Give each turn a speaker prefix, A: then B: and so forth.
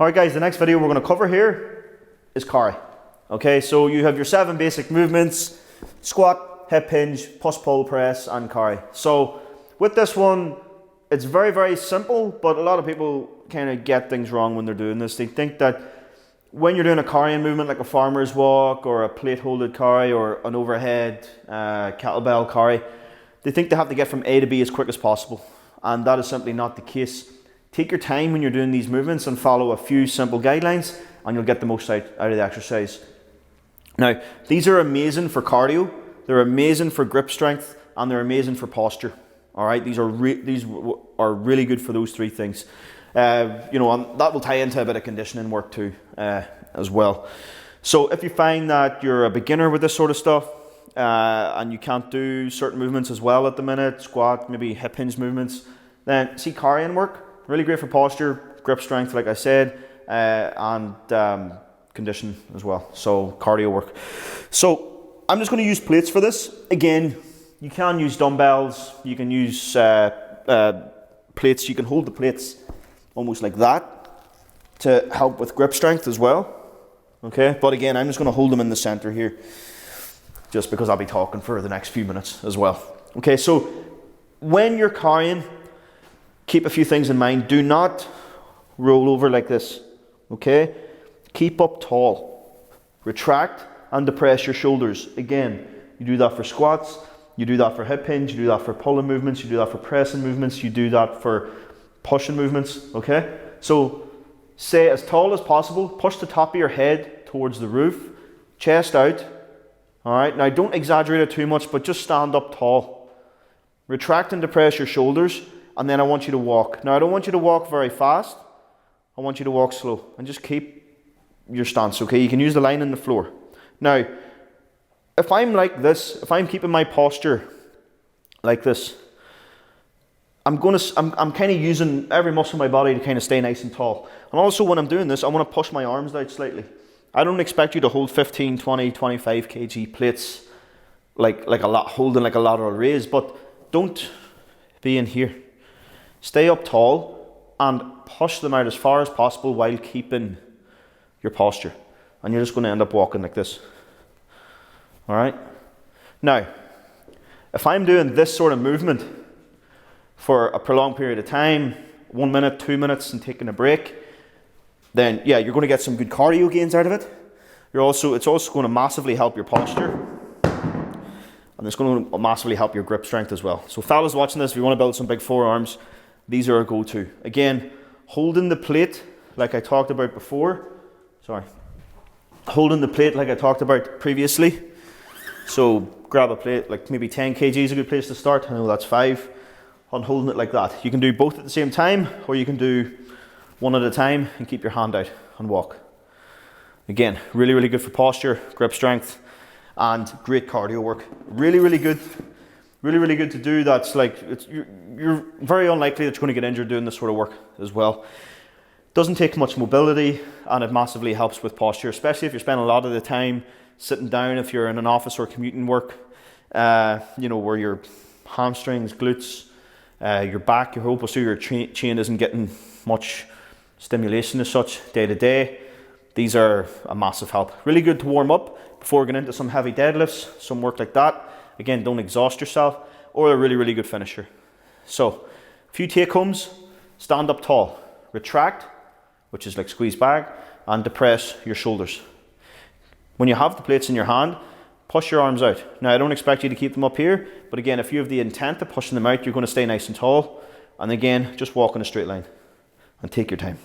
A: Alright guys, the next video we're going to cover here is carry. Okay, so you have your 7 basic movements: squat, hip hinge, push pull press and carry. So with this one, it's very simple, but a lot of people kind of get things wrong when they're doing this. They think that when you're doing a carrying movement like a farmer's walk or a plate holded carry or an overhead kettlebell carry, they think they have to get from A to B as quick as possible, and that is simply not the case. Take your time when you're doing these movements and follow a few simple guidelines and you'll get the most out of the exercise. Now, these are amazing for cardio, they're amazing for grip strength, and they're amazing for posture. All right, these are really good for those 3 things. You know, and that will tie into a bit of conditioning work too, as well. So if you find that you're a beginner with this sort of stuff, and you can't do certain movements as well at the minute, squat, maybe hip hinge movements, then see carrying work. Really great for posture, grip strength, like I said, and condition as well. So cardio work. So I'm just going to use plates for this. Again, you can use dumbbells. You can use plates. You can hold the plates almost like that to help with grip strength as well. Okay, but again, I'm just going to hold them in the center here, just because I'll be talking for the next few minutes as well. Okay, so when you're carrying, keep a few things in mind. Do not roll over like this, okay? Keep up tall. Retract and depress your shoulders. Again, you do that for squats, you do that for hip hinge, you do that for pulling movements, you do that for pressing movements, you do that for pushing movements, okay? So stay as tall as possible, push the top of your head towards the roof, chest out, all right? Now don't exaggerate it too much, but just stand up tall. Retract and depress your shoulders, and then I want you to walk. Now I don't want you to walk very fast, I want you to walk slow, and just keep your stance, okay? You can use the line on the floor. Now, if I'm like this, if I'm keeping my posture like this, I'm kind of using every muscle in my body to kind of stay nice and tall. And also when I'm doing this, I want to push my arms out slightly. I don't expect you to hold 15, 20, 25 kg plates like a lot, holding like a lateral raise, but don't be in here. Stay up tall and push them out as far as possible while keeping your posture. And you're just going to end up walking like this. All right? Now, if I'm doing this sort of movement for a prolonged period of time, 1 minute, 2 minutes, and taking a break, then yeah, you're going to get some good cardio gains out of it. It's also going to massively help your posture, and it's going to massively help your grip strength as well. So fellas watching this, if you want to build some big forearms, these are a go-to. Again, holding the plate like I talked about before. Holding the plate like I talked about previously. So grab a plate, like maybe 10 kg is a good place to start. I know that's 5. On holding it like that. You can do both at the same time, or you can do one at a time and keep your hand out and walk. Again, really good for posture, grip strength, and great cardio work. Really good to do. That's like, you're very unlikely that you're going to get injured doing this sort of work as well. Doesn't take much mobility, and it massively helps with posture, especially if you're spending a lot of the time sitting down, if you're in an office or commuting work, you know, where your hamstrings, glutes, your back, your whole posterior chain isn't getting much stimulation as such day to day. These are a massive help. Really good to warm up before getting into some heavy deadlifts, some work like that. Again, don't exhaust yourself, or a really good finisher. So, a few take homes: stand up tall, retract, which is like squeeze back, and depress your shoulders. When you have the plates in your hand, push your arms out. Now, I don't expect you to keep them up here, but again, if you have the intent of pushing them out, you're going to stay nice and tall. And again, just walk in a straight line and take your time.